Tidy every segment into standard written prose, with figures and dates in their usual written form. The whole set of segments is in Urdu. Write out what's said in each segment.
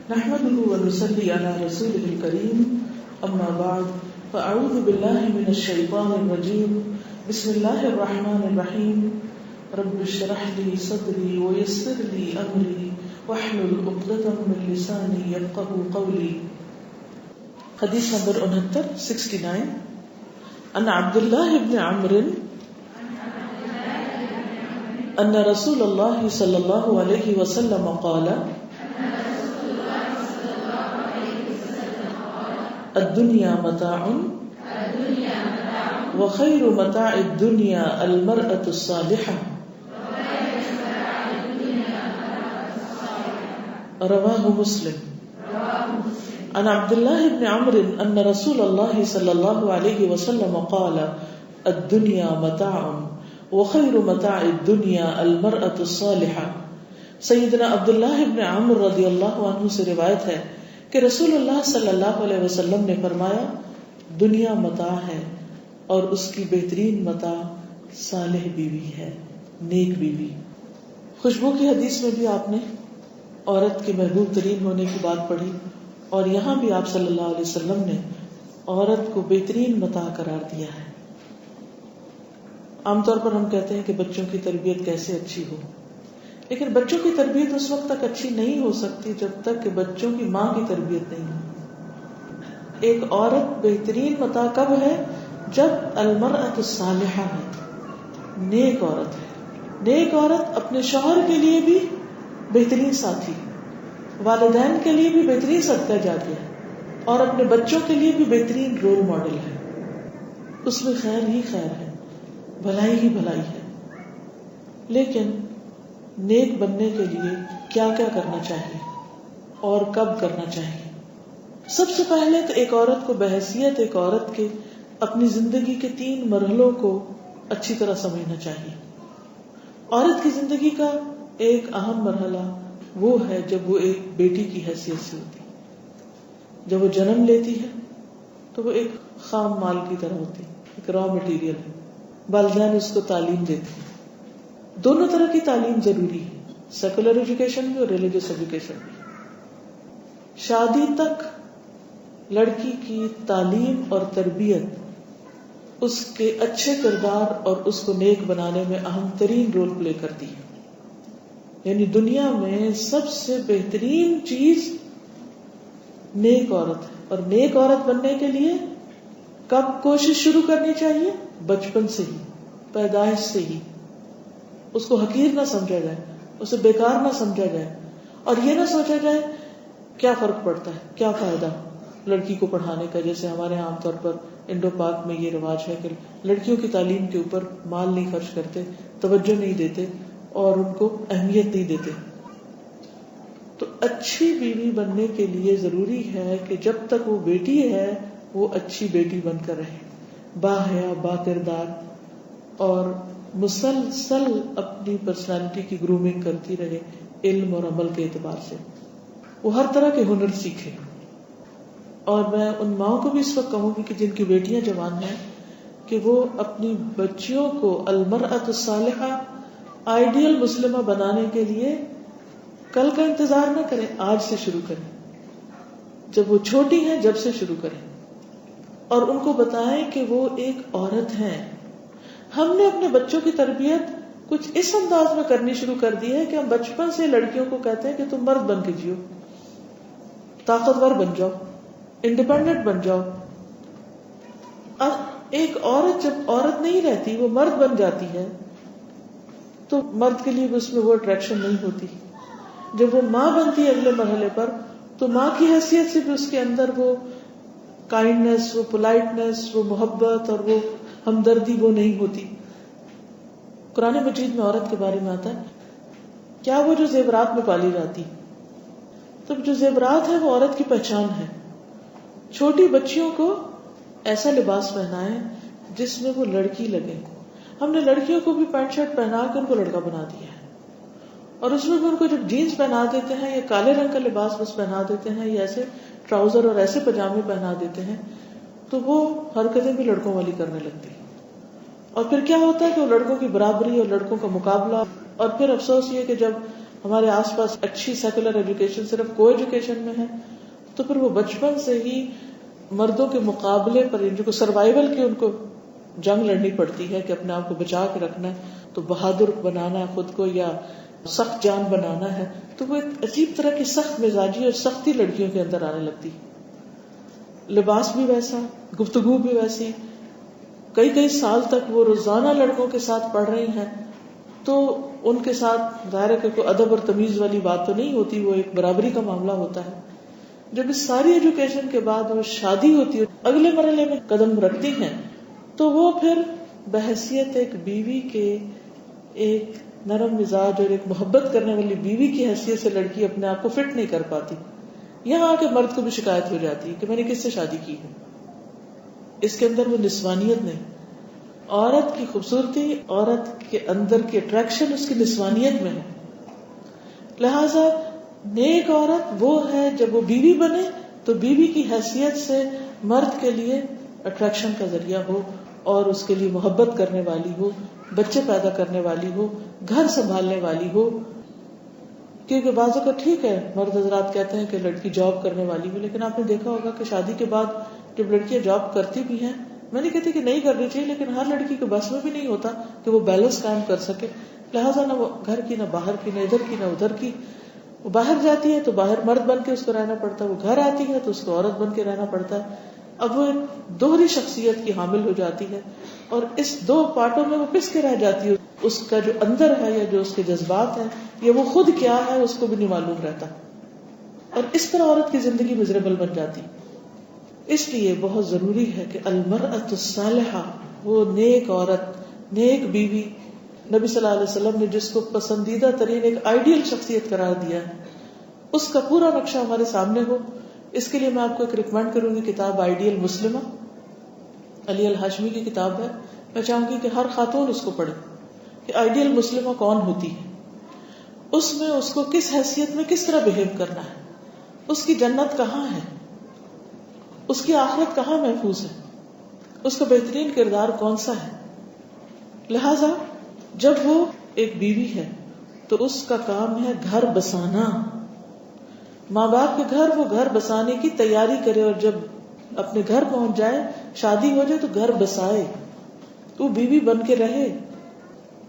نحمده ونصلي على رسوله الكريم اما بعد فاعوذ بالله من الشيطان الرجيم بسم الله الرحمن الرحيم رب اشرح لي صدري ويسر لي امري واحلل عقدة من لساني يفقهوا قولي. حدیث نمبر 69 ان عبد الله بن عمرو ان رسول الله صلی اللہ علیہ وسلم قال الدنيا متاع وخير متاع الدنيا المرأة الصالحة رواه مسلم. عن عبد الله بن عمرو أن رسول الله صلى الله عليه وسلم قال الدنيا متاع وخير متاع الدنيا المرأة الصالحة. سیدنا عبداللہ ابن عمرو رضی اللہ عنہ سے روایت ہے کہ رسول اللہ صلی اللہ علیہ وسلم نے فرمایا دنیا متاع ہے اور اس کی بہترین متاع صالح بیوی ہے، نیک بیوی. خوشبو کی حدیث میں بھی آپ نے عورت کے محبوب ترین ہونے کی بات پڑھی اور یہاں بھی آپ صلی اللہ علیہ وسلم نے عورت کو بہترین متاع قرار دیا ہے. عام طور پر ہم کہتے ہیں کہ بچوں کی تربیت کیسے اچھی ہو، لیکن بچوں کی تربیت اس وقت تک اچھی نہیں ہو سکتی جب تک کہ بچوں کی ماں کی تربیت نہیں ہو. ایک عورت بہترین متاع کب ہے؟ جب المرأة الصالحہ ہے، نیک عورت ہے. نیک عورت اپنے شوہر کے لیے بھی بہترین ساتھی، والدین کے لیے بھی بہترین صدقہ جاریہ ہے اور اپنے بچوں کے لیے بھی بہترین رول ماڈل ہے. اس میں خیر ہی خیر ہے، بھلائی ہی بھلائی ہے. لیکن نیک بننے کے لیے کیا کیا کرنا چاہیے اور کب کرنا چاہیے؟ سب سے پہلے تو ایک عورت کو بحیثیت ایک عورت کے اپنی زندگی کے 3 مرحلوں کو اچھی طرح سمجھنا چاہیے. عورت کی زندگی کا ایک اہم مرحلہ وہ ہے جب وہ ایک بیٹی کی حیثیت سے ہوتی. جب وہ جنم لیتی ہے تو وہ ایک خام مال کی طرح ہوتی، ایک را مٹیریل ہے. والدین اس کو تعلیم دیتے ہیں. دونوں طرح کی تعلیم ضروری ہے، سیکولر ایجوکیشن بھی اور ریلیجس ایجوکیشن بھی. شادی تک لڑکی کی تعلیم اور تربیت اس کے اچھے کردار اور اس کو نیک بنانے میں اہم ترین رول پلے کرتی ہے. یعنی دنیا میں سب سے بہترین چیز نیک عورت ہے. اور نیک عورت بننے کے لیے کب کوشش شروع کرنی چاہیے؟ بچپن سے ہی، پیدائش سے ہی. اس کو حقیر نہ سمجھا جائے، اسے بیکار نہ سمجھا جائے اور یہ نہ سوچا جائے کیا فرق پڑتا ہے، کیا فائدہ لڑکی کو پڑھانے کا. جیسے ہمارے عام طور پر انڈو پاک میں یہ رواج ہے کہ لڑکیوں کی تعلیم کے اوپر مال نہیں خرچ کرتے، توجہ نہیں دیتے اور ان کو اہمیت نہیں دیتے. تو اچھی بیوی بننے کے لیے ضروری ہے کہ جب تک وہ بیٹی ہے وہ اچھی بیٹی بن کر رہے، باحیا، با کردار اور مسلسل اپنی پرسنالٹی کی گرومنگ کرتی رہے علم اور عمل کے اعتبار سے. وہ ہر طرح کے ہنر سیکھے. اور میں ان ماؤں کو بھی اس وقت کہوں گی کہ جن کی بیٹیاں جوان ہیں کہ وہ اپنی بچیوں کو المرأة الصالحہ، آئیڈیل مسلمہ بنانے کے لیے کل کا انتظار نہ کریں، آج سے شروع کریں. جب وہ چھوٹی ہیں جب سے شروع کریں اور ان کو بتائیں کہ وہ ایک عورت ہیں. ہم نے اپنے بچوں کی تربیت کچھ اس انداز میں کرنی شروع کر دی ہے کہ ہم بچپن سے لڑکیوں کو کہتے ہیں کہ تم مرد بن کے جیو، طاقتور بن جاؤ، انڈیپینڈنٹ بن جاؤ. اب ایک عورت جب عورت نہیں رہتی، وہ مرد بن جاتی ہے تو مرد کے لیے بھی اس میں وہ اٹریکشن نہیں ہوتی. جب وہ ماں بنتی ہے اگلے مرحلے پر تو ماں کی حیثیت سے بھی اس کے اندر وہ کائنڈنس، وہ پولائٹنس، وہ محبت اور وہ ہمدردی وہ نہیں ہوتی. قرآن مجید میں عورت کے بارے میں آتا ہے کیا وہ جو زیورات میں پالی جاتی، تو جو زیورات ہے وہ عورت کی پہچان ہے. چھوٹی بچیوں کو ایسا لباس پہنائیں جس میں وہ لڑکی لگے. ہم نے لڑکیوں کو بھی پینٹ شرٹ پہنا کے ان کو لڑکا بنا دیا ہے اور اس میں بھی ان کو جب جینس پہنا دیتے ہیں یا کالے رنگ کا لباس بس پہنا دیتے ہیں یا ایسے ٹراؤزر اور ایسے پجامے پہنا دیتے ہیں تو وہ حرکتیں بھی لڑکوں والی کرنے لگتی. اور پھر کیا ہوتا ہے کہ وہ لڑکوں کی برابری اور لڑکوں کا مقابلہ. اور پھر افسوس یہ کہ جب ہمارے آس پاس اچھی سیکولر ایجوکیشن صرف کو ایجوکیشن میں ہے، تو پھر وہ بچپن سے ہی مردوں کے مقابلے پر جو سروائیول کی ان کو جنگ لڑنی پڑتی ہے کہ اپنے آپ کو بچا کے رکھنا ہے، تو بہادر بنانا ہے خود کو یا سخت جان بنانا ہے، تو وہ ایک عجیب طرح کی سخت مزاجی اور سختی لڑکیوں کے اندر آنے لگتی. لباس بھی ویسا، گفتگو بھی ویسی، کئی سال تک وہ روزانہ لڑکوں کے ساتھ پڑھ رہی ہیں، تو ان کے ساتھ ظاہر ہے کہ کوئی ادب اور تمیز والی بات تو نہیں ہوتی، وہ ایک برابری کا معاملہ ہوتا ہے. جب اس ساری ایجوکیشن کے بعد وہ شادی ہوتی ہے، اگلے مرحلے میں قدم رکھتی ہیں، تو وہ پھر بحیثیت ایک بیوی کے، ایک نرم مزاج اور ایک محبت کرنے والی بیوی کی حیثیت سے لڑکی اپنے آپ کو فٹ نہیں کر پاتی. یہاں آ کے مرد کو بھی شکایت ہو جاتی ہے کہ میں نے کس سے شادی کی ہے. اس کے اندر وہ نسوانیت نہیں، عورت کی خوبصورتی، عورت کے اندر کی اٹریکشن اس کی نسوانیت میں ہے. لہذا نیک عورت وہ ہے جب وہ بیوی بنے تو بیوی کی حیثیت سے مرد کے لیے اٹریکشن کا ذریعہ ہو اور اس کے لیے محبت کرنے والی ہو، بچے پیدا کرنے والی ہو، گھر سنبھالنے والی ہو. کیونکہ بعض اوقات ٹھیک ہے مرد حضرات کہتے ہیں کہ لڑکی جاب کرنے والی ہو، لیکن آپ نے دیکھا ہوگا کہ شادی کے بعد جب لڑکیاں جاب کرتی بھی ہیں، میں نہیں کہتی کہ نہیں کرنی چاہیے، لیکن ہر لڑکی کے بس میں بھی نہیں ہوتا کہ وہ بیلنس قائم کر سکے. لہٰذا نہ وہ گھر کی، نہ باہر کی، نہ ادھر کی نہ ادھر کی. وہ باہر جاتی ہے تو باہر مرد بن کے اس کو رہنا پڑتا ہے، وہ گھر آتی ہے تو اس کو عورت بن کے رہنا پڑتا ہے. اب وہ ایک دوہری شخصیت کی حامل ہو جاتی ہے اور اس دو پارٹوں میں وہ پس کے رہ جاتی ہے. اس کا جو اندر ہے یا جو اس کے جذبات ہیں یا وہ خود کیا ہے اس کو بھی نہیں معلوم رہتا، اور اس طرح عورت کی زندگی مزریبل بن جاتی. اس لیے بہت ضروری ہے کہ المرأۃ الصالحہ، وہ نیک عورت، نیک بیوی، نبی صلی اللہ علیہ وسلم نے جس کو پسندیدہ ترین ایک آئیڈیل شخصیت قرار دیا ہے، اس کا پورا نقشہ ہمارے سامنے ہو. اس کے لیے میں آپ کو ایک ریکمینڈ کروں گی کتاب آئیڈیل مسلمہ، علی الہاشمی کی کتاب ہے. میں چاہوں گی کہ ہر خاتون اس کو پڑھے کہ آئیڈیل مسلمہ کون ہوتی ہے، اس میں اس کو کس حیثیت میں کس طرح بہیو کرنا ہے، اس کی جنت کہاں ہے، اس کی آخرت کہاں محفوظ ہے، اس کا بہترین کردار کون سا ہے. لہذا جب وہ ایک بیوی ہے تو اس کا کام ہے گھر بسانا. ماں باپ کے گھر، وہ گھر بسانے کی تیاری کرے، اور جب اپنے گھر پہنچ جائے، شادی ہو جائے تو گھر بسائے، وہ بیوی بن کے رہے.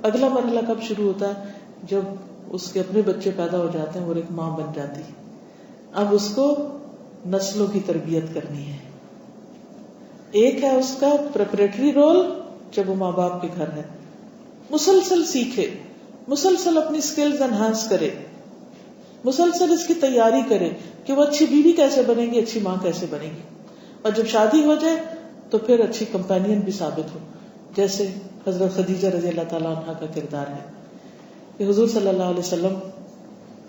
اگلا مرحلہ کب شروع ہوتا ہے؟ جب اس کے اپنے بچے پیدا ہو جاتے ہیں، وہ ایک ماں بن جاتی ہے. اب اس کو نسلوں کی تربیت کرنی ہے. ایک ہے اس کا پریپریٹری رول جب وہ ماں باپ کے گھر ہے، مسلسل سیکھے، مسلسل اپنی سکلز انہانس کرے، مسلسل اس کی تیاری کرے کہ وہ اچھی بیوی کیسے بنے گی، اچھی ماں کیسے بنے گی، اور جب شادی ہو جائے تو پھر اچھی کمپینین بھی ثابت ہو. جیسے حضرت خدیجہ رضی اللہ تعالیٰ عنہ کا کردار ہے کہ حضور صلی اللہ علیہ وسلم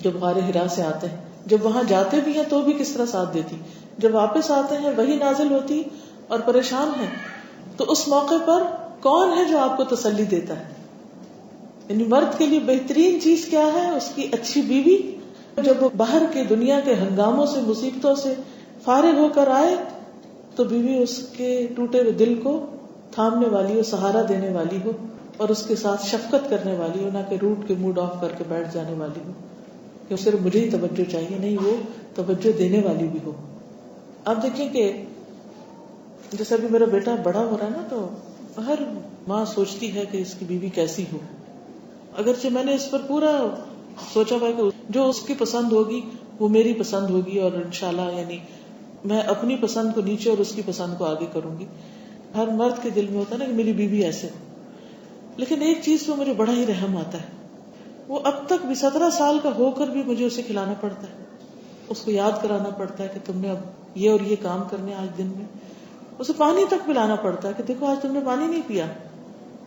جب غار حرا سے آتے ہیں، جب وہاں جاتے بھی ہیں تو بھی کس طرح ساتھ دیتی، جب واپس آتے ہیں وہی نازل ہوتی اور پریشان ہیں، تو اس موقع پر کون ہے جو آپ کو تسلی دیتا ہے؟ یعنی مرد کے لیے بہترین چیز کیا ہے؟ اس کی اچھی بیوی. جب وہ باہر کے دنیا کے ہنگاموں سے، مصیبتوں سے فارغ ہو کر آئے تو بیوی اس کے ٹوٹے ہوئے دل کو تھامنے والی ہو، سہارا دینے والی ہو، اور اس کے ساتھ شفقت کرنے والی ہو، نہ کہ روٹ کے موڈ آف کر کے بیٹھ جانے والی ہو کہ صرف مجھے ہی توجہ چاہیے. نہیں، وہ توجہ دینے والی بھی ہو. آپ دیکھیں کہ جیسے ابھی میرا بیٹا بڑا ہو رہا ہے نا، تو ہر ماں سوچتی ہے کہ اس کی بیوی کیسی ہو. اگرچہ میں نے اس پر پورا سوچا ہوا کہ جو اس کی پسند ہوگی وہ میری پسند ہوگی، اور انشاءاللہ یعنی میں اپنی پسند کو نیچے اور اس کی پسند کو آگے کروں گی. ہر مرد کے دل میں ہوتا ہے نا کہ میری بیوی ایسے ہو. لیکن ایک چیز پہ مجھے بڑا ہی رحم آتا ہے، وہ اب تک بھی 17 سال کا ہو کر بھی مجھے اسے کھلانا پڑتا ہے، اس کو یاد کرانا پڑتا ہے کہ تم نے اب یہ اور یہ کام کرنے آج دن میں. اسے پانی تک پلانا پڑتا ہے کہ دیکھو آج تم نے پانی نہیں پیا،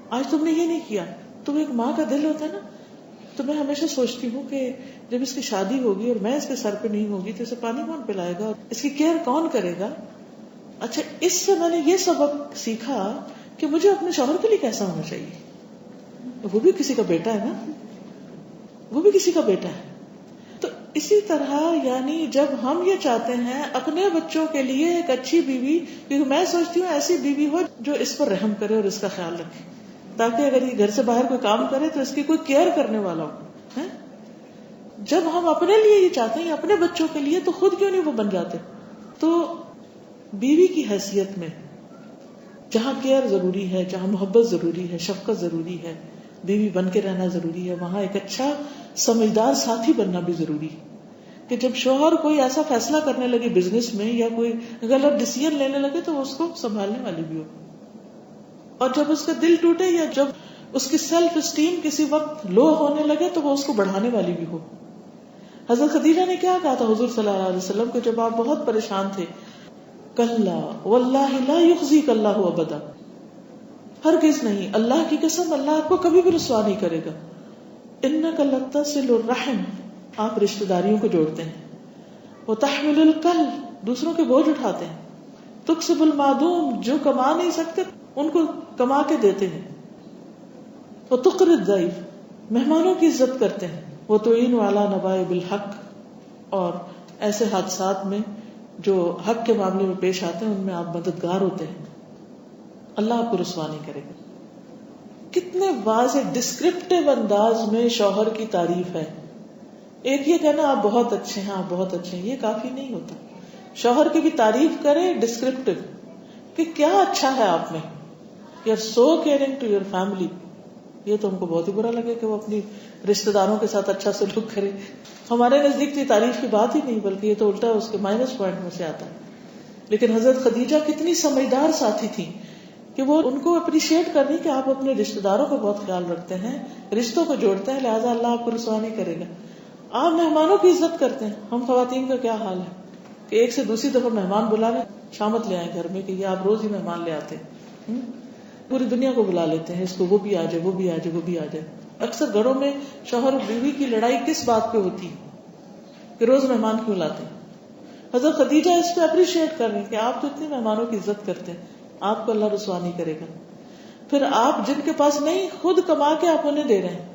آج تم نے یہ نہیں کیا. تو ایک ماں کا دل ہوتا ہے نا. تو میں ہمیشہ سوچتی ہوں کہ جب اس کی شادی ہوگی اور میں اس کے سر پہ نہیں ہوگی تو اسے پانی کون پلائے گا، اس کی کیئر کون کرے گا. اچھا، اس سے میں نے یہ سبق سیکھا کہ مجھے اپنے شوہر کے لیے کیسا ہونا چاہیے. وہ بھی کسی کا بیٹا ہے نا، وہ بھی کسی کا بیٹا ہے. تو اسی طرح یعنی جب ہم یہ چاہتے ہیں اپنے بچوں کے لیے ایک اچھی بیوی، کیونکہ میں سوچتی ہوں ایسی بیوی ہو جو اس پر رحم کرے اور اس کا خیال رکھے، تاکہ اگر یہ گھر سے باہر کوئی کام کرے تو اس کی کوئی کیئر کرنے والا ہو. جب ہم اپنے لیے یہ چاہتے ہیں اپنے بچوں کے لیے تو خود کیوں نہیں وہ بن جاتے؟ تو بیوی کی حیثیت میں جہاں کیئر ضروری ہے، جہاں محبت ضروری ہے، شفقت ضروری ہے، بیوی بن کے رہنا ضروری ہے، وہاں ایک اچھا سمجھدار ساتھی بننا بھی ضروری ہے کہ جب شوہر کوئی ایسا فیصلہ کرنے لگے بزنس میں یا کوئی غلط ڈیسیژن لینے لگے تو وہ اس کو سنبھالنے والی بھی ہو، اور جب اس کا دل ٹوٹے یا جب اس کی سیلف اسٹیم کسی وقت لو ہونے لگے تو وہ اس کو بڑھانے والی بھی ہو. حضرت خدیجہ نے کیا کہا تھا حضور صلی اللہ علیہ وسلم کو جب آپ بہت پریشان تھے؟ کلا واللہ لا یخزیک اللہ ابدا، ہرگز نہیں، اللہ کی قسم اللہ آپ کو کبھی بھی رسوا نہیں کرے گا. انک لتصل الرحم، آپ رشتہ داریوں کو جوڑتے ہیں. وتحمل الکل، دوسروں کے بوجھ اٹھاتے ہیں. تکسب المعدوم، جو کما نہیں سکتے ان کو کما کے دیتے ہیں. وتقر الضیف، مہمانوں کی عزت کرتے ہیں. وتعین علی نوائب الحق، اور ایسے حادثات میں جو حق کے معاملے میں پیش آتے ہیں ان میں آپ مددگار ہوتے ہیں. اللہ آپ کو رسوا نہیں کرے گا. کتنے واضح ڈسکرپٹیو انداز میں شوہر کی تعریف ہے. ایک یہ کہنا آپ بہت اچھے ہیں، آپ بہت اچھے ہیں، یہ کافی نہیں ہوتا. شوہر کی بھی تعریف کرے ڈسکرپٹیو کہ کیا اچھا ہے آپ میں. You are so caring to your family. یہ تو ہم کو بہت ہی برا لگے کہ وہ اپنی رشتہ داروں کے ساتھ اچھا سلوک کرے. ہمارے نزدیک تو تعریف کی بات ہی نہیں، بلکہ یہ تو الٹا اس کے مائنس پوائنٹ میں سے آتا ہے. لیکن حضرت خدیجہ کتنی سمجھدار ساتھی تھی کہ وہ ان کو اپریشیٹ کر رہی کہ آپ اپنے رشتہ داروں کا بہت خیال رکھتے ہیں، رشتوں کو جوڑتے ہیں، لہٰذا اللہ آپ کو رسوا نہیں کرے گا. آپ مہمانوں کی عزت کرتے ہیں. ہم خواتین کا کیا حال ہے کہ ایک سے دوسری دفعہ مہمان بلانے شامت لے آئے گھر میں کہ یہ آپ روز ہی مہمان لے آتے ہیں، پوری دنیا کو بلا لیتے ہیں، اس کو وہ بھی آ جائے، وہ بھی آ جائے، وہ بھی آ جائے. اکثر گھروں میں شوہر بیوی کی لڑائی کس بات پہ ہوتی ہے کہ روز مہمان کیوں لاتے ہیں. حضرت خدیجہ اس پہ اپریشیٹ کر رہے ہیں کہ آپ تو اتنے مہمانوں کی عزت کرتے ہیں، آپ کو اللہ رسوا نہیں کرے گا. پھر آپ جن کے پاس نہیں خود کما کے آپ انہیں دے رہے ہیں.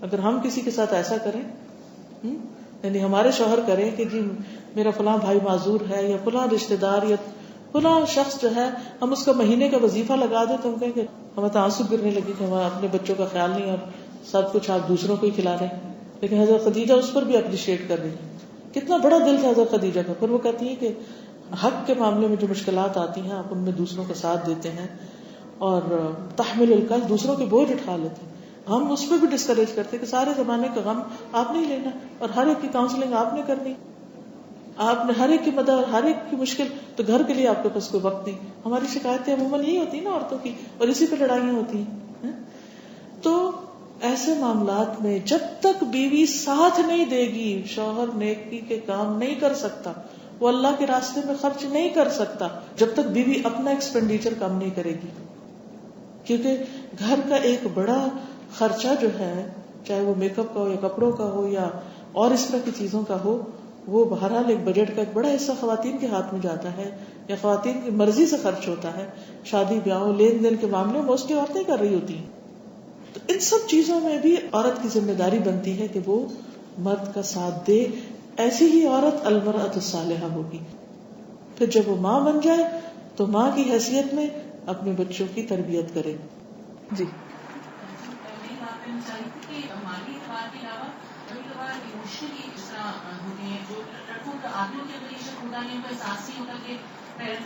اگر ہم کسی کے ساتھ ایسا کریں، یعنی ہمارے شوہر کریں کہ جی میرا فلاں بھائی معذور ہے یا فلاں رشتے دار یا فلاں شخص جو ہے، ہم اس کا مہینے کا وظیفہ لگا دیں تو ہم کہیں کہ ہمیں تعصب گرنے لگے کہ ہمیں اپنے بچوں کا خیال نہیں اور سب کچھ آپ دوسروں کو ہی کھلا رہے ہیں. لیکن حضرت خدیجہ اس پر بھی اپریشیٹ کر رہی ہیں. کتنا بڑا دل تھا حضرت خدیجہ کا. پھر وہ کہتی ہیں کہ حق کے معاملے میں جو مشکلات آتی ہیں آپ ان میں دوسروں کا ساتھ دیتے ہیں، اور تحمل الکل، دوسروں کے بوجھ اٹھا لیتے ہیں. ہم اس پہ بھی ڈسکریج کرتے کہ سارے زمانے کا غم آپ نہیں لینا اور ہر ایک کی کاؤنسلنگ آپ نے کرنی، آپ نے ہر ایک کی مدد اور ہر ایک کی مشکل، تو گھر کے لیے آپ کے پاس کوئی وقت نہیں. ہماری شکایتیں عموماً یہی ہوتی ہیں نا عورتوں کی، اور اسی پہ لڑائیاں ہوتی ہیں. تو ایسے معاملات میں جب تک بیوی ساتھ نہیں دے گی، شوہر نیکی کے کام نہیں کر سکتا، وہ اللہ کے راستے میں خرچ نہیں کر سکتا جب تک بیوی اپنا ایکسپینڈیچر کم نہیں کرے گی. کیونکہ گھر کا ایک بڑا خرچہ جو ہے، چاہے وہ میک اپ کا ہو یا کپڑوں کا ہو یا اور اس طرح کی چیزوں کا ہو، وہ بہرحال ایک بجٹ کا ایک بڑا حصہ خواتین کے ہاتھ میں جاتا ہے یا خواتین کی مرضی سے خرچ ہوتا ہے. شادی بیاہوں لین دین کے معاملے موسٹلی عورتیں کر رہی ہوتی ہیں. تو ان سب چیزوں میں بھی عورت کی ذمہ داری بنتی ہے کہ وہ مرد کا ساتھ دے. ایسی ہی عورت المرأۃ الصالحہ ہوگی. پھر جب وہ ماں بن جائے تو ماں کی حیثیت میں اپنے بچوں کی تربیت کرے. جی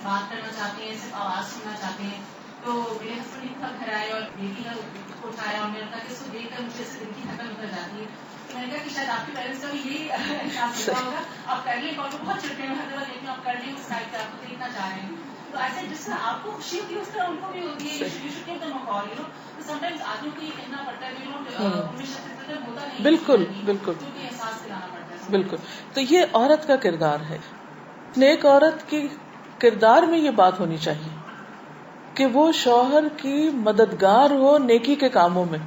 بات کرنا چاہتے ہیں، صرف آواز سننا چاہتے ہیں. تو میرے ہسبینڈ گھر آئے اور بیٹی نے اٹھایا اور میں نے کہا کہ اس کو دیکھ کر مجھے اس دل کی دھڑکن اتر جاتی ہے. میں نے کہا کہ شاید آپ کے پیرنٹس کا بھی یہی احساس ہوتا ہوگا. آپ کر لیں اور بہت چھٹے میں ہر دفعہ دیکھتے ہیں آپ کر لیں اس ٹائپ سے آپ کو دیکھنا چاہ رہے ہیں. تو ایسے جس طرح آپ کو خوشی ہوتی ہے اس طرح ان کو بھی ہوتی ہے. سمٹائمز آدمیوں کو یہ کہنا پڑتا ہے ان میں شخصیت ہوتا نہیں. بالکل بالکل کیونکہ احساس دلانا پڑتا ہے. بالکل. تو یہ عورت کا کردار ہے. نیک عورت کی کردار میں یہ بات ہونی چاہیے کہ وہ شوہر کی مددگار ہو نیکی کے کاموں میں.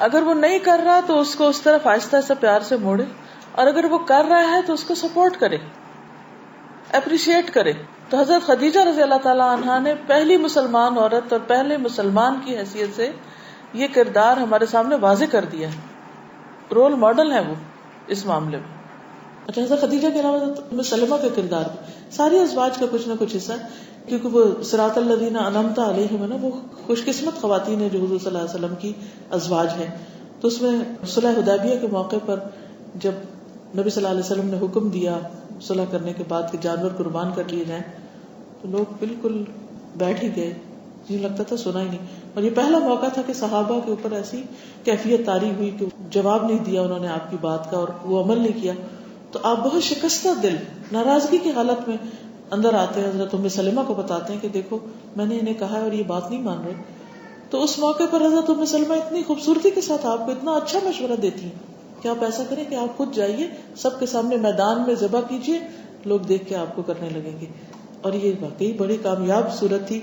اگر وہ نہیں کر رہا تو اس کو اس طرف آہستہ آہستہ پیار سے موڑے، اور اگر وہ کر رہا ہے تو اس کو سپورٹ کرے، اپریشیٹ کرے. تو حضرت خدیجہ رضی اللہ تعالیٰ عنہا نے پہلی مسلمان عورت اور پہلے مسلمان کی حیثیت سے یہ کردار ہمارے سامنے واضح کر دیا ہے. رول ماڈل ہے وہ اس معاملے میں. اچھا، حضرت خدیجہ کے علاوہ ام سلمہ کا کردار بھی ساری ازواج کا کچھ نہ کچھ حصہ ہے، کیونکہ وہ صراط الذین انعمت علیہم ہے نا، وہ خوش قسمت خواتین ہیں جو حضور صلی اللہ علیہ وسلم کی ازواج ہیں. تو اس میں صلح حدیبیہ کے موقع پر جب نبی صلی اللہ علیہ وسلم نے حکم دیا صلح کرنے کے بعد کہ جانور قربان کر لیے جائیں، تو لوگ بالکل بیٹھ ہی گئے، یوں لگتا تھا سنا ہی نہیں. اور یہ پہلا موقع تھا کہ صحابہ کے اوپر ایسی کیفیت طاری ہوئی کہ جواب نہیں دیا انہوں نے آپ کی بات کا اور وہ عمل نہیں کیا. تو آپ بہت شکستہ دل، ناراضگی کی حالت میں اندر آتے ہیں، حضرت ام سلمہ کو بتاتے ہیں کہ دیکھو میں نے انہیں کہا اور یہ بات نہیں مان رہے. تو اس موقع پر حضرت ام سلمہ اتنی خوبصورتی کے ساتھ آپ کو اتنا اچھا مشورہ دیتی ہیں کہ آپ ایسا کریں کہ آپ خود جائیے، سب کے سامنے میدان میں ذبح کیجیے، لوگ دیکھ کے آپ کو کرنے لگیں گے. اور یہ واقعی بڑی کامیاب صورت تھی.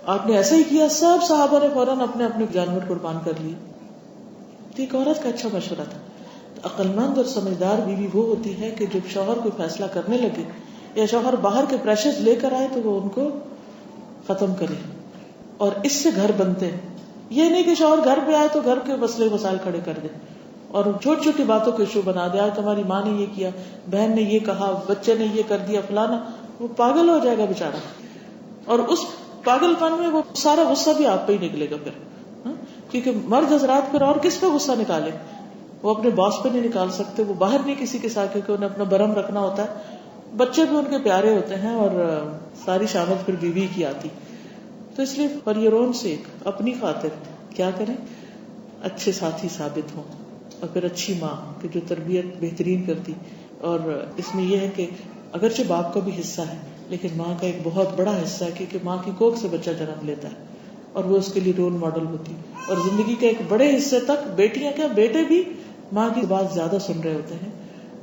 آپ نے ایسا ہی کیا، سب صحابہ نے فوراً اپنے اپنے جانور قربان کر لیے. تو ایک عورت کا اچھا مشورہ تھا. عقل مند اور سمجھدار بیوی وہ ہوتی ہے کہ جب شوہر کوئی فیصلہ کرنے لگے یا شوہر باہر کے پریشرز لے کر آئے تو وہ ان کو ختم کرے، اور اس سے گھر بنتے ہیں. یہ نہیں کہ شوہر گھر پہ آئے تو گھر کے مسئلے مسائل کھڑے کر دے اور چھوٹی چھوٹی باتوں کے ایشو بنا دے. آج تمہاری ماں نے یہ کیا، بہن نے یہ کہا، بچے نے یہ کر دیا، فلانا. وہ پاگل ہو جائے گا بےچارا، اور اس پاگل پن میں وہ سارا غصہ بھی آپ پہ ہی نکلے گا پھر. کیونکہ مرد حضرات پھر اور کس پہ غصہ نکالے؟ وہ اپنے باس پہ نہیں نکال سکتے، وہ باہر نہیں کسی کے ساتھ، کیونکہ انہیں اپنا برم رکھنا ہوتا ہے. بچے بھی ان کے پیارے ہوتے ہیں اور ساری شامت پھر بیوی کی آتی. تو اس لیے فار یور اون سیک، اپنی خاطر کیا کریں، اچھے ساتھی ثابت ہوں اور پھر اچھی ماں کہ جو تربیت بہترین کرتی. اور اس میں یہ ہے کہ اگرچہ باپ کا بھی حصہ ہے لیکن ماں کا ایک بہت بڑا حصہ ہے، کیونکہ ماں کی کوکھ سے بچہ جنم لیتا ہے اور وہ اس کے لیے رول ماڈل ہوتی. اور زندگی کے ایک بڑے حصے تک بیٹیاں کیا بیٹے بھی ماں کی بات زیادہ سن رہے ہوتے ہیں.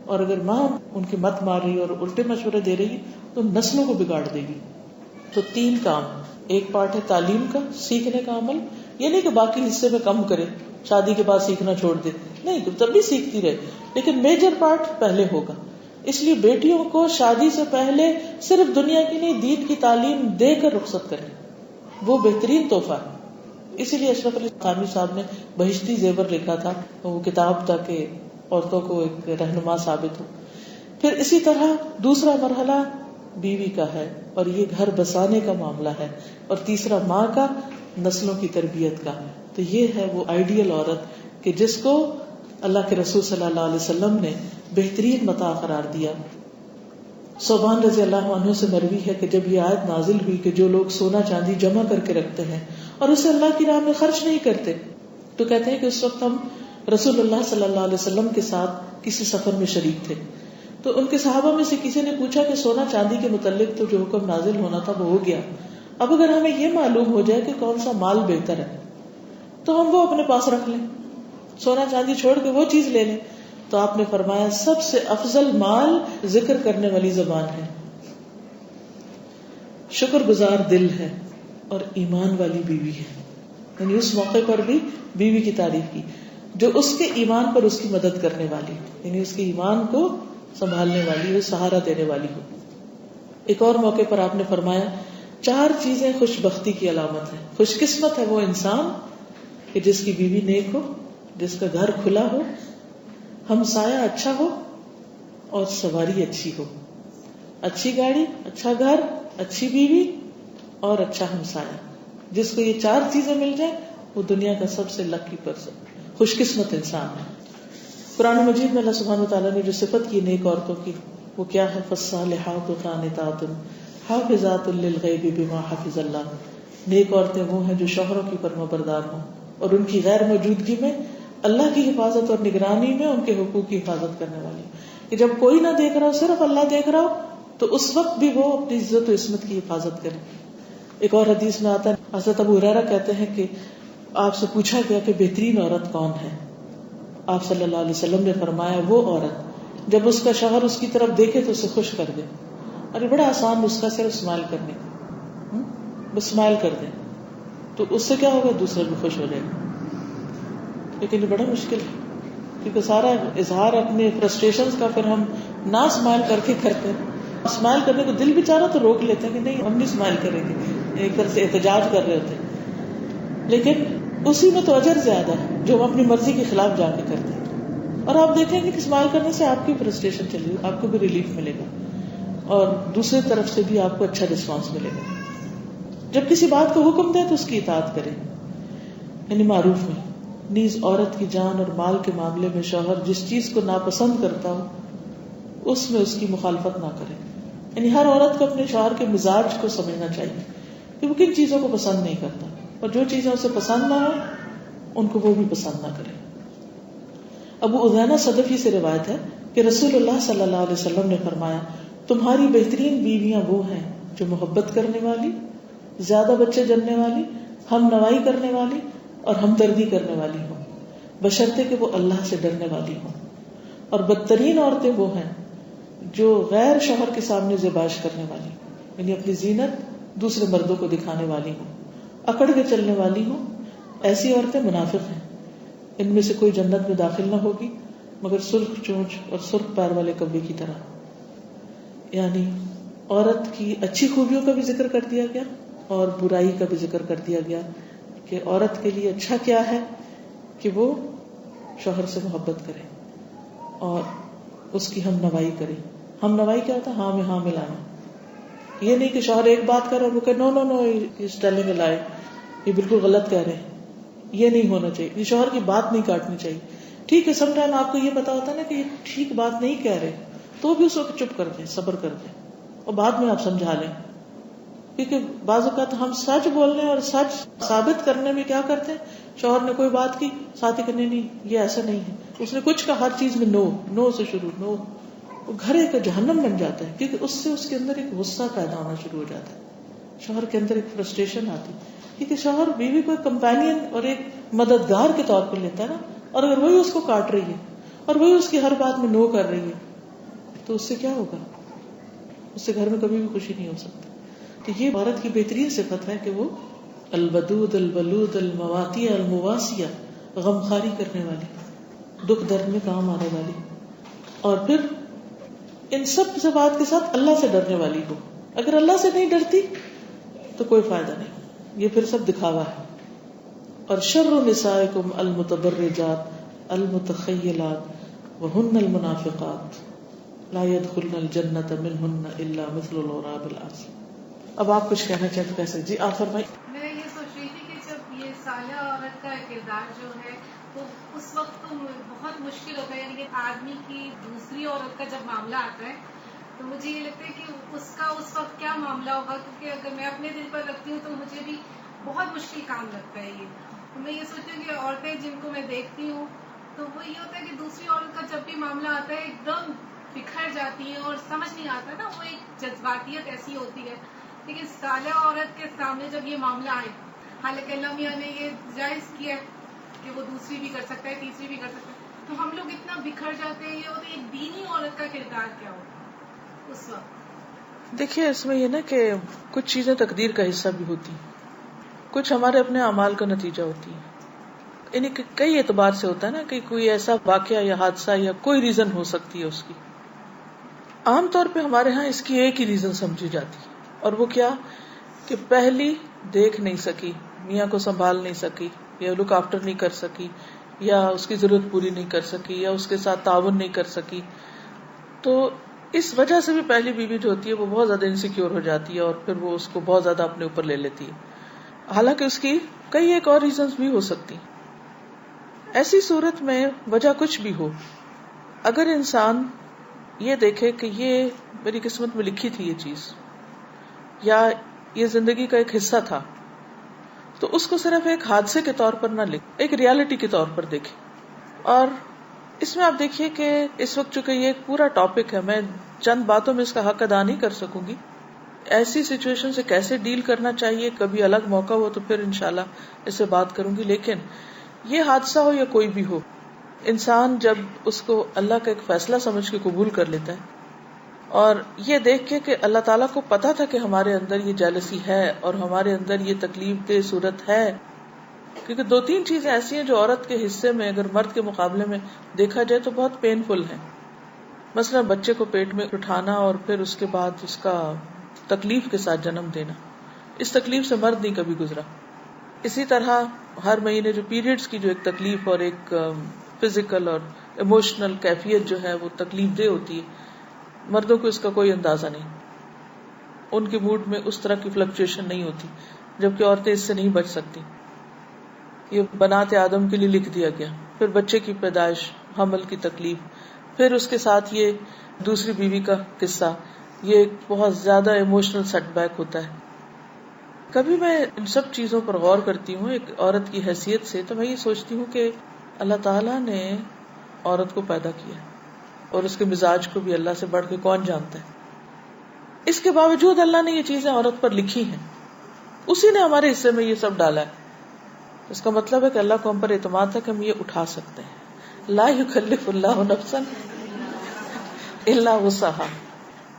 اور اگر ماں ان کی مت مار رہی اور الٹے مشورے دے رہی تو نسلوں کو بگاڑ دے گی. تو 3 کام، ایک پارٹ ہے تعلیم کا، سیکھنے کا عمل. یہ نہیں کہ باقی حصے میں کم کرے، شادی کے بعد سیکھنا چھوڑ دے، نہیں، تب بھی سیکھتی رہے، لیکن میجر پارٹ پہلے ہوگا. اس لیے بیٹیوں کو شادی سے پہلے صرف دنیا کی نہیں دین کی تعلیم دے کر رخصت کریں، وہ بہترین تحفہ ہے. اسی لیے اشرف علی تھانوی صاحب نے بہشتی زیور لکھا تھا، وہ کتاب تاکہ عورتوں کو ایک رہنما ثابت ہو. پھر اسی طرح دوسرا مرحلہ بیوی کا ہے اور یہ گھر بسانے کا معاملہ ہے، اور تیسرا ماں کا، نسلوں کی تربیت کا. تو یہ ہے وہ آئیڈیل عورت کہ جس کو اللہ کے رسول صلی اللہ علیہ وسلم نے بہترین متاع قرار دیا. صوبان رضی اللہ عنہ سے مروی ہے کہ جب یہ آیت نازل ہوئی کہ جو لوگ سونا چاندی جمع کر کے رکھتے ہیں اور اسے اللہ کی راہ میں خرچ نہیں کرتے، تو کہتے ہیں کہ اس وقت ہم رسول اللہ صلی اللہ علیہ وسلم کے ساتھ کسی سفر میں شریک تھے. تو ان کے صحابہ میں سے کسی نے پوچھا کہ سونا چاندی کے متعلق تو جو حکم نازل ہونا تھا وہ ہو گیا، اب اگر ہمیں یہ معلوم ہو جائے کہ کون سا مال بہتر ہے تو ہم وہ اپنے پاس رکھ لیں، سونا چاندی چھوڑ کے وہ چیز لے لیں. تو آپ نے فرمایا سب سے افضل مال ذکر کرنے والی زبان ہے، شکر گزار دل ہے، اور ایمان والی بیوی ہے. یعنی اس موقع پر بھی بیوی کی تعریف کی جو اس کے ایمان پر اس کی مدد کرنے والی، یعنی اس کے ایمان کو سنبھالنے والی ہو، سہارا دینے والی ہو. ایک اور موقع پر آپ نے فرمایا 4 چیزیں خوش بختی کی علامت ہے. خوش قسمت ہے وہ انسان کہ جس کی بیوی نیک ہو، جس کا گھر کھلا ہو، ہمسایہ اچھا ہو اور سواری اچھی ہو. اچھی گاڑی، اچھا گھر، اچھی بیوی اور اچھا ہمسایہ. جس کو یہ 4 چیزیں مل جائیں وہ دنیا کا سب سے لکی پرسن، خوش قسمت انسان ہے. قرآن مجید میں اللہ سبحانہ وتعالیٰ نے جو صفت کی نیک عورتوں کی وہ کیا ہے؟ فالصالحات قانتات حافظات للغیب بما حفظ اللہ. نیک عورتیں وہ ہیں جو شوہروں کی فرمانبردار ہوں اور ان کی غیر موجودگی میں اللہ کی حفاظت اور نگرانی میں ان کے حقوق کی حفاظت کرنے والی. کہ جب کوئی نہ دیکھ رہا ہو، صرف اللہ دیکھ رہا ہو، تو اس وقت بھی وہ اپنی عزت و عصمت کی حفاظت کرے. ایک اور حدیث میں آتا ہے، حضرت ابو ہریرہ کہتے ہیں کہ آپ سے پوچھا گیا کہ بہترین عورت کون ہے؟ آپ صلی اللہ علیہ وسلم نے فرمایا وہ عورت جب اس کا شوہر اس کی طرف دیکھے تو اسے خوش کر دے. اور یہ بڑا آسان نسخہ، صرف اسمائل کرنے کا، بس اسمائل کر دیں تو اس سے کیا ہوگا؟ دوسرا بھی خوش ہو جائے گا. لیکن یہ بڑا مشکل ہے کیونکہ سارا اظہار اپنے فرسٹریشنز کا پھر ہم نہ اسمائل کر کے کرتے ہیں. اسمائل کرنے کو دل بھی چاہ رہا تو روک لیتے ہیں کہ نہیں ہم نہیں اسمائل کریں گے، ایک طرح سے احتجاج کر رہے ہوتے ہیں. لیکن اسی میں تو اجر زیادہ ہے جو ہم اپنی مرضی کے خلاف جا کے کرتے ہیں. اور آپ دیکھیں گے کہ اسمائل کرنے سے آپ کی فرسٹریشن چلی، آپ کو بھی ریلیف ملے گا اور دوسری طرف سے بھی آپ کو اچھا رسپانس ملے گا. جب کسی بات کو حکم دیں تو اس کی اطاعت کریں. یعنی معروف میں نیز عورت کی جان اور مال کے معاملے میں شوہر جس چیز کو ناپسند کرتا ہو اس میں اس کی مخالفت نہ کرے. یعنی ہر عورت کو اپنے شوہر کے مزاج کو سمجھنا چاہیے کہ وہ کن چیزوں کو پسند نہیں کرتا، اور جو چیزیں اسے پسند نہ ہو ان کو وہ بھی پسند نہ کرے. ابو اذینہ صدفی سے روایت ہے کہ رسول اللہ صلی اللہ علیہ وسلم نے فرمایا تمہاری بہترین بیویاں وہ ہیں جو محبت کرنے والی، زیادہ بچے جننے والی، ہم نوائی کرنے والی اور ہمدردی کرنے والی ہوں، بشرطے کہ وہ اللہ سے ڈرنے والی ہوں. اور بدترین عورتیں وہ ہیں جو غیر شوہر کے سامنے زیبائش کرنے والی، یعنی اپنی زینت دوسرے مردوں کو دکھانے والی ہوں، اکڑ کے چلنے والی ہوں. ایسی عورتیں منافق ہیں، ان میں سے کوئی جنت میں داخل نہ ہوگی مگر سرخ چونچ اور سرخ پیر والے کبے کی طرح. یعنی عورت کی اچھی خوبیوں کا بھی ذکر کر دیا گیا اور برائی کا بھی ذکر کر دیا گیا کہ عورت کے لیے اچھا کیا ہے کہ وہ شوہر سے محبت کرے اور اس کی ہم نوائی کرے. ہم نوائی کیا ہوتا ہے؟ ہاں میں ہاں ملانا. یہ نہیں کہ شوہر ایک بات کر اور وہ کہ نو نو نو اس ٹیلنگ اے لائی، یہ بالکل غلط کہہ رہے ہیں. یہ نہیں ہونا چاہیے. یہ شوہر کی بات نہیں کاٹنی چاہیے. ٹھیک ہے سم ٹائم آپ کو یہ پتا ہوتا ہے نا کہ یہ ٹھیک بات نہیں کہہ رہے، تو بھی اس وقت چپ کر دیں، صبر کر دیں اور بعد میں آپ سمجھا لیں. کیونکہ بعض اوقات ہم سچ بولنے اور سچ ثابت کرنے میں کیا کرتے ہیں، شوہر نے کوئی بات کی ساتھ ہی کرنے نہیں یہ ایسا نہیں ہے، اس نے کچھ کہا ہر چیز میں نو نو سے شروع، نو. وہ گھر ایک جہنم بن جاتا ہے کیونکہ اس سے اس کے اندر ایک غصہ پیدا ہونا شروع ہو جاتا ہے، شوہر کے اندر ایک فرسٹریشن آتی. کیونکہ شوہر بیوی کو ایک کمپینین اور ایک مددگار کے طور پر لیتا ہے نا، اور اگر وہی اس کو کاٹ رہی ہے اور وہی اس کی ہر بات میں نو کر رہی ہے تو اس سے کیا ہوگا؟ اس سے گھر میں کبھی بھی خوشی نہیں ہو سکتی. تو یہ عورت کی بہترین صفت ہے کہ وہ الودود البلود المواتی المواسیہ، غمخاری کرنے والی، دکھ درد میں کام آنے والی، اور پھر ان سب صفات کے ساتھ اللہ سے ڈرنے والی ہو. اگر اللہ سے نہیں ڈرتی تو کوئی فائدہ نہیں، یہ پھر سب دکھاوا ہے. اور شر نسائکم المتبرجات المتخیلات وہن المنافقات لا يدخلن الجنة منہن الا مثل الغراب العاصف. اب آپ کچھ کہنا چاہتے کیسے؟ جی آپ فرمائیں. میں یہ سوچ رہی تھی کہ جب یہ صالحہ عورت کا کردار جو ہے تو اس وقت تو بہت مشکل ہوتا ہے، یعنی کہ آدمی کی دوسری عورت کا جب معاملہ آتا ہے تو مجھے یہ لگتا ہے کہ اس کا اس وقت کیا معاملہ ہوگا، کیونکہ اگر میں اپنے دل پر رکھتی ہوں تو مجھے بھی بہت مشکل کام لگتا ہے یہ. تو میں یہ سوچتی ہوں کہ عورتیں جن کو میں دیکھتی ہوں تو وہ یہ ہوتا ہے کہ دوسری عورت کا جب بھی معاملہ آتا ہے ایک دم بکھر جاتی ہیں اور سمجھ نہیں آتا نا، وہ ایک جذباتیت ایسی ہوتی ہے. لیکن صالحہ عورت کے سامنے جب یہ معاملہ آئے، حالانکہ اللہ میاں نے یہ جائز کیا کہ وہ دوسری بھی کر سکتا ہے، تیسری بھی کر سکتا ہے، تو ہم لوگ اتنا بکھر جاتے ہیں. یہ ہوتا ہے ایک دینی عورت کا کردار کیا ہوتا اس وقت. دیکھیے اس میں یہ نا کہ کچھ چیزیں تقدیر کا حصہ بھی ہوتی ہیں، کچھ ہمارے اپنے اعمال کا نتیجہ ہوتی ہے. یعنی کہ کئی اعتبار سے ہوتا ہے نا کہ کوئی ایسا واقعہ یا حادثہ یا کوئی ریزن ہو سکتی ہے اس کی. عام طور پہ ہمارے ہاں اس کی ایک ہی ریزن سمجھی جاتی ہے، اور وہ کیا کہ پہلی دیکھ نہیں سکی، میاں کو سنبھال نہیں سکی، یا لک آفٹر نہیں کر سکی، یا اس کی ضرورت پوری نہیں کر سکی، یا اس کے ساتھ تعاون نہیں کر سکی. تو اس وجہ سے بھی پہلی بیوی جو ہوتی ہے وہ بہت زیادہ انسیکیور ہو جاتی ہے اور پھر وہ اس کو بہت زیادہ اپنے اوپر لے لیتی ہے، حالانکہ اس کی کئی ایک اور ریزنز بھی ہو سکتی. ایسی صورت میں وجہ کچھ بھی ہو، اگر انسان یہ دیکھے کہ یہ میری قسمت میں لکھی تھی یہ چیز، یا یہ زندگی کا ایک حصہ تھا، تو اس کو صرف ایک حادثے کے طور پر نہ لکھے، ایک ریالٹی کے طور پر دیکھے. اور اس میں آپ دیکھیے کہ اس وقت چونکہ یہ ایک پورا ٹاپک ہے، میں چند باتوں میں اس کا حق ادا نہیں کر سکوں گی. ایسی سچویشن سے کیسے ڈیل کرنا چاہیے کبھی الگ موقع ہو تو پھر انشاءاللہ اس سے بات کروں گی. لیکن یہ حادثہ ہو یا کوئی بھی ہو، انسان جب اس کو اللہ کا ایک فیصلہ سمجھ کے قبول کر لیتا ہے اور یہ دیکھ کے کہ اللہ تعالیٰ کو پتا تھا کہ ہمارے اندر یہ جیلسی ہے اور ہمارے اندر یہ تکلیف دہ صورت ہے، کیونکہ دو تین چیزیں ایسی ہیں جو عورت کے حصے میں اگر مرد کے مقابلے میں دیکھا جائے تو بہت پین فل ہیں. مثلا بچے کو پیٹ میں اٹھانا اور پھر اس کے بعد اس کا تکلیف کے ساتھ جنم دینا، اس تکلیف سے مرد نہیں کبھی گزرا. اسی طرح ہر مہینے جو پیریڈز کی جو ایک تکلیف اور ایک فزیکل اور ایموشنل کیفیت جو ہے وہ تکلیف دہ ہوتی ہے، مردوں کو اس کا کوئی اندازہ نہیں، ان کے موڈ میں اس طرح کی فلکچویشن نہیں ہوتی، جبکہ عورتیں اس سے نہیں بچ سکتی. یہ بنات آدم کے لیے لکھ دیا گیا. پھر بچے کی پیدائش، حمل کی تکلیف، پھر اس کے ساتھ یہ دوسری بیوی کا قصہ، یہ بہت زیادہ ایموشنل سیٹ بیک ہوتا ہے. کبھی میں ان سب چیزوں پر غور کرتی ہوں ایک عورت کی حیثیت سے، تو میں یہ سوچتی ہوں کہ اللہ تعالیٰ نے عورت کو پیدا کیا اور اس کے مزاج کو بھی اللہ سے بڑھ کے کون جانتا ہے. اس کے باوجود اللہ نے یہ چیزیں عورت پر لکھی ہیں، اسی نے ہمارے حصے میں یہ سب ڈالا ہے. اس کا مطلب ہے کہ اللہ کو ہم پر اعتماد ہے کہ ہم یہ اٹھا سکتے ہیں. لا یکلف اللہ نفسا الا وسعها.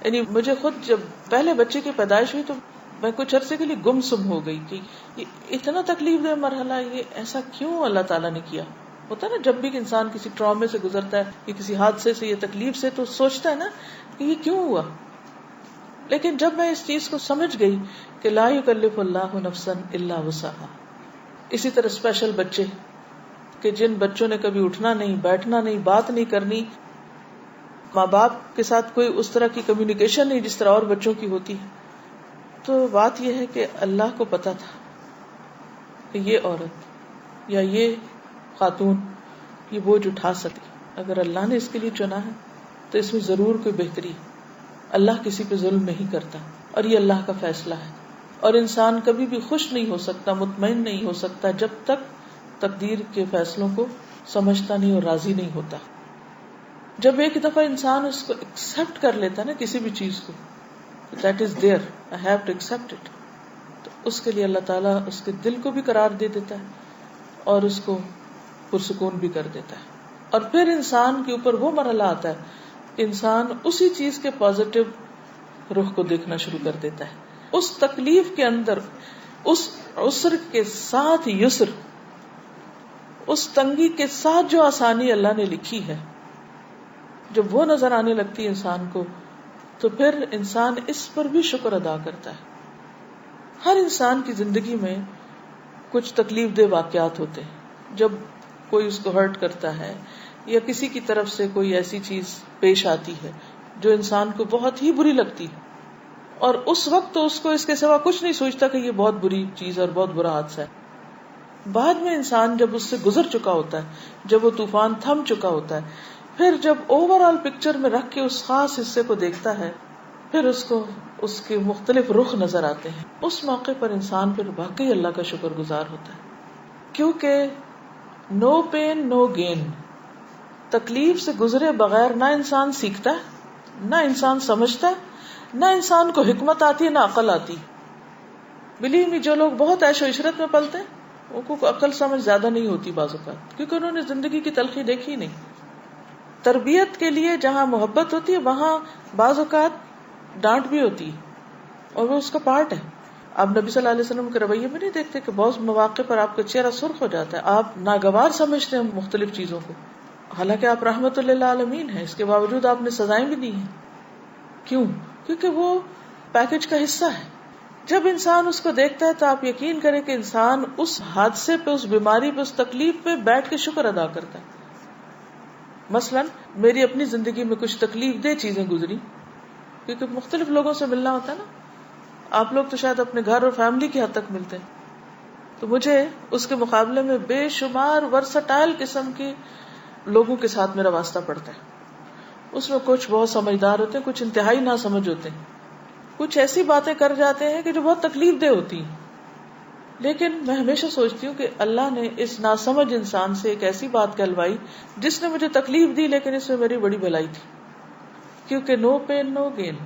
یعنی مجھے خود جب پہلے بچے کی پیدائش ہوئی تو میں کچھ عرصے کے لیے گم سم ہو گئی کہ یہ اتنا تکلیف دہ مرحلہ، یہ ایسا کیوں اللہ تعالیٰ نے کیا. ہوتا ہے نا جب بھی انسان کسی ٹرامے سے گزرتا ہے یا کسی حادثے سے یا تکلیف سے تو سوچتا ہے نا کہ یہ کیوں ہوا. لیکن جب میں اس چیز کو سمجھ گئی کہ لا یکلف اللہ نفسا الا وسعها. اسی طرح اسپیشل بچے کہ جن بچوں نے کبھی اٹھنا نہیں، بیٹھنا نہیں، بات نہیں کرنی، ماں باپ کے ساتھ کوئی اس طرح کی کمیونیکیشن نہیں جس طرح اور بچوں کی ہوتی ہے. تو بات یہ ہے کہ اللہ کو پتا تھا کہ یہ عورت یا یہ خاتون یہ بوجھ اٹھا سکتی. اگر اللہ نے اس کے لیے چنا ہے تو اس میں ضرور کوئی بہتری. اللہ کسی پہ ظلم نہیں کرتا اور یہ اللہ کا فیصلہ ہے. اور انسان کبھی بھی خوش نہیں ہو سکتا، مطمئن نہیں ہو سکتا جب تک تقدیر کے فیصلوں کو سمجھتا نہیں اور راضی نہیں ہوتا. جب ایک دفعہ انسان اس کو ایکسپٹ کر لیتا نا کسی بھی چیز کو، that is there, I have to accept it، تو اس کے لیے اللہ تعالیٰ اس کے دل کو بھی قرار دے دیتا ہے اور اس کو پرسکون بھی کر دیتا ہے. اور پھر انسان کے اوپر وہ مرحلہ آتا ہے کہ انسان اسی چیز کے پازیٹو رخ کو دیکھنا شروع کر دیتا ہے. اس تکلیف کے اندر، اس عسر کے ساتھ یسر، اس تنگی کے ساتھ جو آسانی اللہ نے لکھی ہے، جب وہ نظر آنے لگتی ہے انسان کو تو پھر انسان اس پر بھی شکر ادا کرتا ہے. ہر انسان کی زندگی میں کچھ تکلیف دہ واقعات ہوتے ہیں. جب کوئی اس کو ہرٹ کرتا ہے یا کسی کی طرف سے کوئی ایسی چیز پیش آتی ہے جو انسان کو بہت ہی بری لگتی ہے، اور اس وقت تو اس کو اس کے سوا کچھ نہیں سوچتا کہ یہ بہت بری چیز اور بہت برا حادثہ ہے. بعد میں انسان جب اس سے گزر چکا ہوتا ہے، جب وہ طوفان تھم چکا ہوتا ہے، پھر جب اوور آل پکچر میں رکھ کے اس خاص حصے کو دیکھتا ہے، پھر اس کو اس کے مختلف رخ نظر آتے ہیں. اس موقع پر انسان پھر واقعی اللہ کا شکر گزار ہوتا ہے، کیونکہ نو پین نو گین. تکلیف سے گزرے بغیر نہ انسان سیکھتا ہے، نہ انسان سمجھتا ہے، نہ انسان کو حکمت آتی ہے، نہ عقل آتی. بلیو می، جو لوگ بہت عیش و عشرت میں پلتے ہیں ان کو عقل سمجھ زیادہ نہیں ہوتی بعض اوقات، کیونکہ انہوں نے زندگی کی تلخی دیکھی نہیں. تربیت کے لیے جہاں محبت ہوتی ہے وہاں بعض اوقات ڈانٹ بھی ہوتی ہے اور وہ اس کا پارٹ ہے. آپ نبی صلی اللہ علیہ وسلم کے رویے میں نہیں دیکھتے کہ بہت مواقع پر آپ کا چہرہ سرخ ہو جاتا ہے، آپ ناگوار سمجھتے ہیں مختلف چیزوں کو، حالانکہ آپ رحمت للعالمین ہیں، اس کے باوجود آپ نے سزائیں بھی دی ہیں. کیوں؟ کیونکہ وہ پیکج کا حصہ ہے. جب انسان اس کو دیکھتا ہے تو آپ یقین کریں کہ انسان اس حادثے پہ، اس بیماری پہ، اس تکلیف پہ بیٹھ کے شکر ادا کرتا ہے. مثلاً میری اپنی زندگی میں کچھ تکلیف دہ چیزیں گزری، کیونکہ مختلف لوگوں سے ملنا ہوتا ہے نا. آپ لوگ تو شاید اپنے گھر اور فیملی کی حد تک ملتے ہیں، تو مجھے اس کے مقابلے میں بے شمار ورسٹائل قسم کے لوگوں کے ساتھ میرا واسطہ پڑتا ہے. اس میں کچھ بہت سمجھدار ہوتے ہیں، کچھ انتہائی ناسمجھ ہوتے ہیں، کچھ ایسی باتیں کر جاتے ہیں کہ جو بہت تکلیف دہ ہوتی ہیں. لیکن میں ہمیشہ سوچتی ہوں کہ اللہ نے اس ناسمجھ انسان سے ایک ایسی بات کہلوائی جس نے مجھے تکلیف دی، لیکن اس میں میری بڑی بھلائی تھی، کیونکہ نو پین نو گین.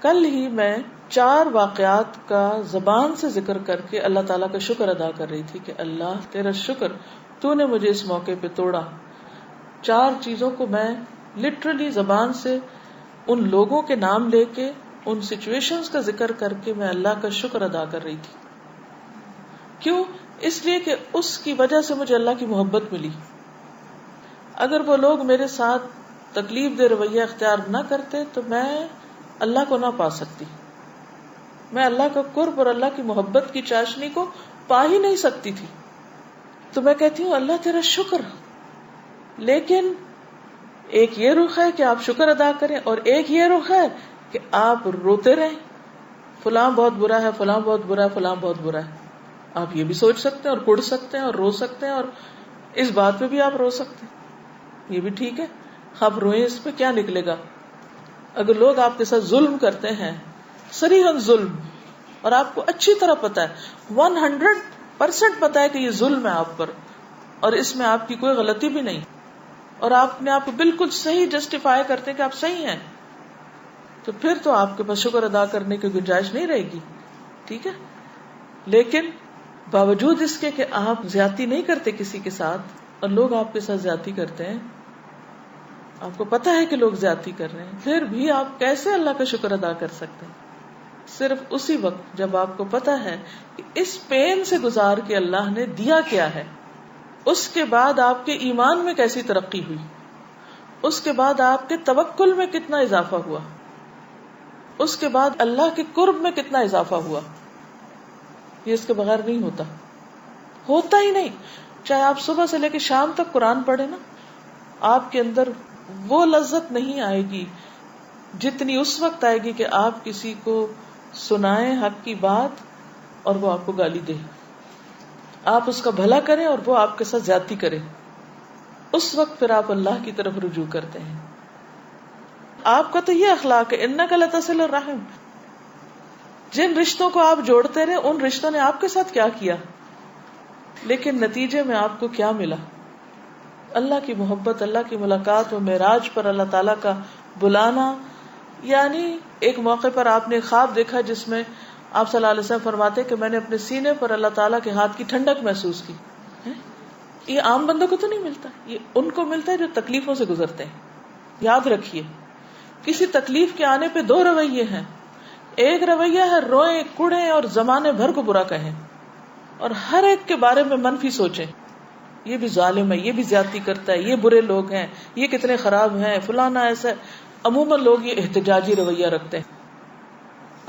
کل ہی میں 4 واقعات کا زبان سے ذکر کر کے اللہ تعالیٰ کا شکر ادا کر رہی تھی کہ اللہ تیرا شکر، تو نے مجھے اس موقع پہ توڑا. 4 چیزوں کو میں لٹرلی زبان سے ان لوگوں کے نام لے کے، ان سچویشنز کا ذکر کر کے میں اللہ کا شکر ادا کر رہی تھی. کیوں؟ اس لیے کہ اس کی وجہ سے مجھے اللہ کی محبت ملی. اگر وہ لوگ میرے ساتھ تکلیف دہ رویہ اختیار نہ کرتے تو میں اللہ کو نہ پا سکتی، میں اللہ کا قرب اور اللہ کی محبت کی چاشنی کو پا ہی نہیں سکتی تھی. تو میں کہتی ہوں اللہ تیرا شکر. لیکن ایک یہ رخ ہے کہ آپ شکر ادا کریں، اور ایک یہ رخ ہے کہ آپ روتے رہیں، فلاں بہت برا ہے، فلاں بہت برا ہے، فلاں بہت برا ہے. آپ یہ بھی سوچ سکتے ہیں اور کڑ سکتے ہیں اور رو سکتے ہیں، اور اس بات پہ بھی آپ رو سکتے ہیں، یہ بھی ٹھیک ہے. آپ روئیں، اس میں کیا نکلے گا؟ اگر لوگ آپ کے ساتھ ظلم کرتے ہیں، صریحاً ظلم، اور آپ کو اچھی طرح پتا ہے، 100% پتا ہے کہ یہ ظلم ہے آپ پر اور اس میں آپ کی کوئی غلطی بھی نہیں، اور آپ نے آپ کو بالکل صحیح جسٹیفائی کرتے ہیں کہ آپ صحیح ہیں، تو پھر تو آپ کے پاس شکر ادا کرنے کی گنجائش نہیں رہے گی. ٹھیک ہے، لیکن باوجود اس کے کہ آپ زیادتی نہیں کرتے کسی کے ساتھ اور لوگ آپ کے ساتھ زیادتی کرتے ہیں، آپ کو پتا ہے کہ لوگ زیادتی کر رہے ہیں، پھر بھی آپ کیسے اللہ کا شکر ادا کر سکتے ہیں؟ صرف اسی وقت جب آپ کو پتا ہے کہ اس پین سے گزار کے اللہ نے دیا کیا ہے، اس کے بعد آپ کے ایمان میں کیسی ترقی ہوئی، اس کے بعد آپ کے توکل میں کتنا اضافہ ہوا، اس کے بعد اللہ کے قرب میں کتنا اضافہ ہوا. یہ اس کے بغیر نہیں ہوتا ہی نہیں. چاہے آپ صبح سے لے کے شام تک قرآن پڑھیں نا، آپ کے اندر وہ لذت نہیں آئے گی جتنی اس وقت آئے گی کہ آپ کسی کو سنائیں حق کی بات اور وہ آپ کو گالی دے، آپ اس کا بھلا کریں اور وہ آپ کے ساتھ زیادتی کرے. اس وقت پھر آپ اللہ کی طرف رجوع کرتے ہیں. آپ کا تو یہ اخلاق ہے، انک لتصل الرحم. جن رشتوں کو آپ جوڑتے رہے ان رشتوں نے آپ کے ساتھ کیا کیا، لیکن نتیجے میں آپ کو کیا ملا؟ اللہ کی محبت، اللہ کی ملاقات و معراج پر اللہ تعالیٰ کا بلانا. یعنی ایک موقع پر آپ نے خواب دیکھا جس میں آپ صلی اللہ علیہ وسلم فرماتے کہ میں نے اپنے سینے پر اللہ تعالیٰ کے ہاتھ کی ٹھنڈک محسوس کی. یہ عام بندوں کو تو نہیں ملتا، یہ ان کو ملتا ہے جو تکلیفوں سے گزرتے ہیں. یاد رکھیے، کسی تکلیف کے آنے پہ 2 رویے ہیں. ایک رویہ ہے روئیں کڑیں اور زمانے بھر کو برا کہیں اور ہر ایک کے بارے میں منفی سوچیں، یہ بھی ظالم ہے، یہ بھی زیادتی کرتا ہے، یہ برے لوگ ہیں، یہ کتنے خراب ہیں، فلانا ایسا. عموماً لوگ یہ احتجاجی رویہ رکھتے ہیں.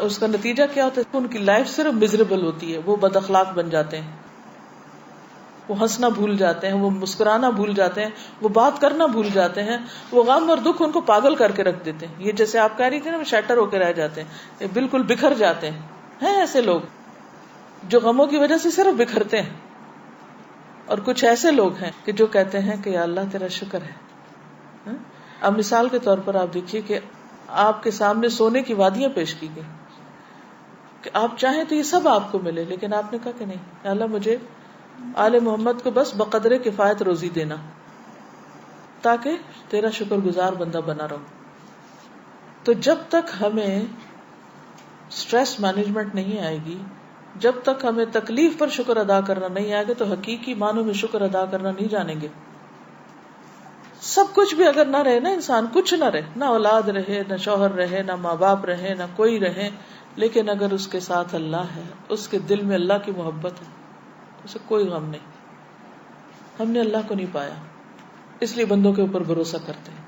اس کا نتیجہ کیا ہوتا ہے؟ ان کی لائف صرف مزریبل ہوتی ہے، وہ بد اخلاق بن جاتے ہیں، وہ ہنسنا بھول جاتے ہیں، وہ مسکرانا بھول جاتے ہیں، وہ بات کرنا بھول جاتے ہیں، وہ غم اور دکھ ان کو پاگل کر کے رکھ دیتے ہیں. یہ جیسے آپ کہہ رہی تھی نا، وہ شیٹر ہو کے رہ جاتے ہیں، بالکل بکھر جاتے ہیں ایسے لوگ جو غموں کی وجہ سے صرف بکھرتے ہیں. اور کچھ ایسے لوگ ہیں کہ جو کہتے ہیں کہ یا اللہ تیرا شکر ہے. اب مثال کے طور پر آپ دیکھیے کہ آپ کے سامنے سونے کی وادیاں پیش کی گئی کہ آپ چاہیں تو یہ سب آپ کو ملے، لیکن آپ نے کہا کہ نہیں، یا اللہ مجھے آل محمد کو بس بقدر کفایت روزی دینا تاکہ تیرا شکر گزار بندہ بنا رہو. تو جب تک ہمیں سٹریس مینجمنٹ نہیں آئے گی، جب تک ہمیں تکلیف پر شکر ادا کرنا نہیں آئے گا، تو حقیقی معنوں میں شکر ادا کرنا نہیں جانیں گے. سب کچھ بھی اگر نہ رہے نا، انسان کچھ نہ رہے، نہ اولاد رہے، نہ شوہر رہے، نہ ماں باپ رہے، نہ کوئی رہے، لیکن اگر اس کے ساتھ اللہ ہے، اس کے دل میں اللہ کی محبت ہے، اسے کوئی غم نہیں. ہم نے اللہ کو نہیں پایا، اس لیے بندوں کے اوپر بھروسہ کرتے ہیں.